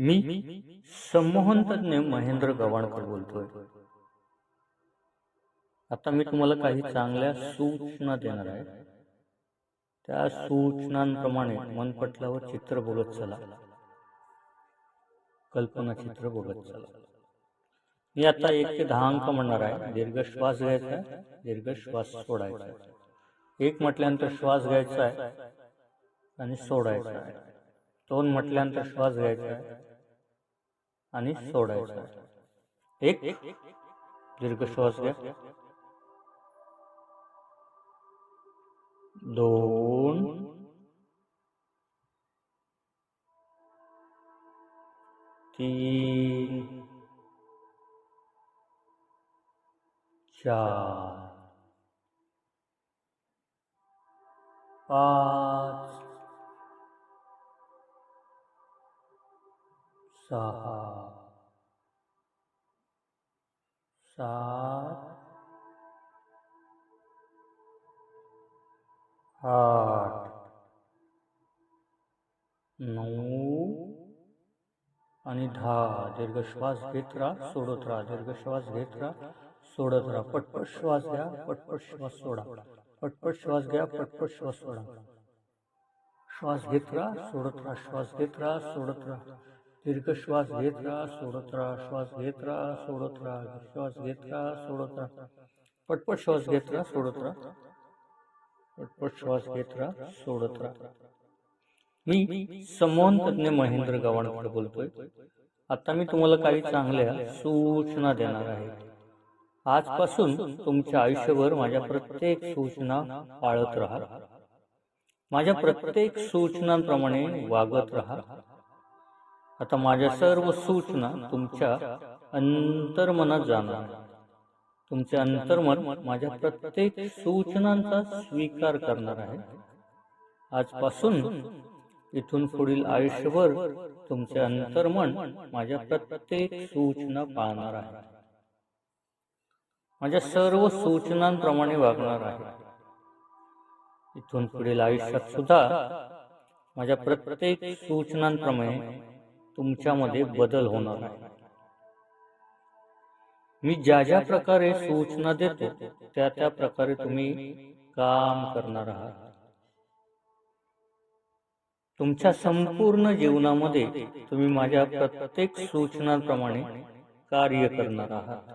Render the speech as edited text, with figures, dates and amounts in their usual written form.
मी संमोहन तज्ञ महेंद्र गव्हाणकर बोलतोय. आता मी तुम्हाला काही चांगल्या सूचना देणार आहे. त्या सूचनांप्रमाणे मनपटलावर चित्र बघत चला, कल्पना चित्र बघत चला. मी आता 1 ते 10 अंक म्हणणार आहे. दीर्घ श्वास घ्यायचा आहे, दीर्घ श्वास सोडायचा आहे. 1 म्हटल्यानंतर श्वास घ्यायचा आहे आणि सोडायचा आहे. 2 म्हटल्यानंतर श्वास घ्यायचा आहे आणि सोडायचा आहे. 1 दीर्घ श्वास घ्या. 2 3 4 5 6 7 8 9 आणि 10. दीर्घ श्वास घेत राहा, सोडत राहा. दीर्घ श्वास घेत राहा, सोडत राहा. पटपट श्वास घ्या, पटपट श्वास सोडा. पटपट श्वास घ्या, पटपट श्वास सोडा. श्वास घेत राहा, सोडत राहा. श्वास घेत राहा, सोडत राहा. दीर्घ श्वास घेत राहा, सोडत राहा. श्वास घेत राहा, सोडत राहा. श्वास घेत राहा, सोडत राहा. पटपट श्वास घेत राहा, सोडत राहा. पटपट श्वास घेत राहा, सोडत राहा. मी संमोहन तज्ञ महेंद्र गव्हाणकर बोलतोय. आता मी तुम्हाला काही चांगल्या सूचना देणार आहे. आजपासून तुमच्या आयुष्यभर माझ्या प्रत्येक सूचना पाळत राहा. माझ्या प्रत्येक सूचनांप्रमाणे वागत राहा. आता माझ्या सर्व सूचना तुमच्या अंतर्मनात जाणार. तुमचे अंतर्मन माझ्या प्रत्येक सूचनांचा स्वीकार करणार आहे. आजपासून इथून पुढील आयुष्यभर तुमचे अंतर्मन माझ्या प्रत्येक सूचना पाळणार आहे. माझ्या सर्व सूचनांप्रमाणे वागणार आहे. इथून पुढील आयुष्यात सुद्धा माझ्या प्रत्येक सूचनांप्रमाणे तुमच्यामध्ये बदल होणार आहे. मी ज्या ज्या प्रकारे सूचना देतो त्या त्या प्रकारे तुम्ही काम करणार आहात. तुमच्या संपूर्ण जीवनामध्ये तुम्ही माझ्या प्रत्येक सूचनांप्रमाणे कार्य करणार आहात.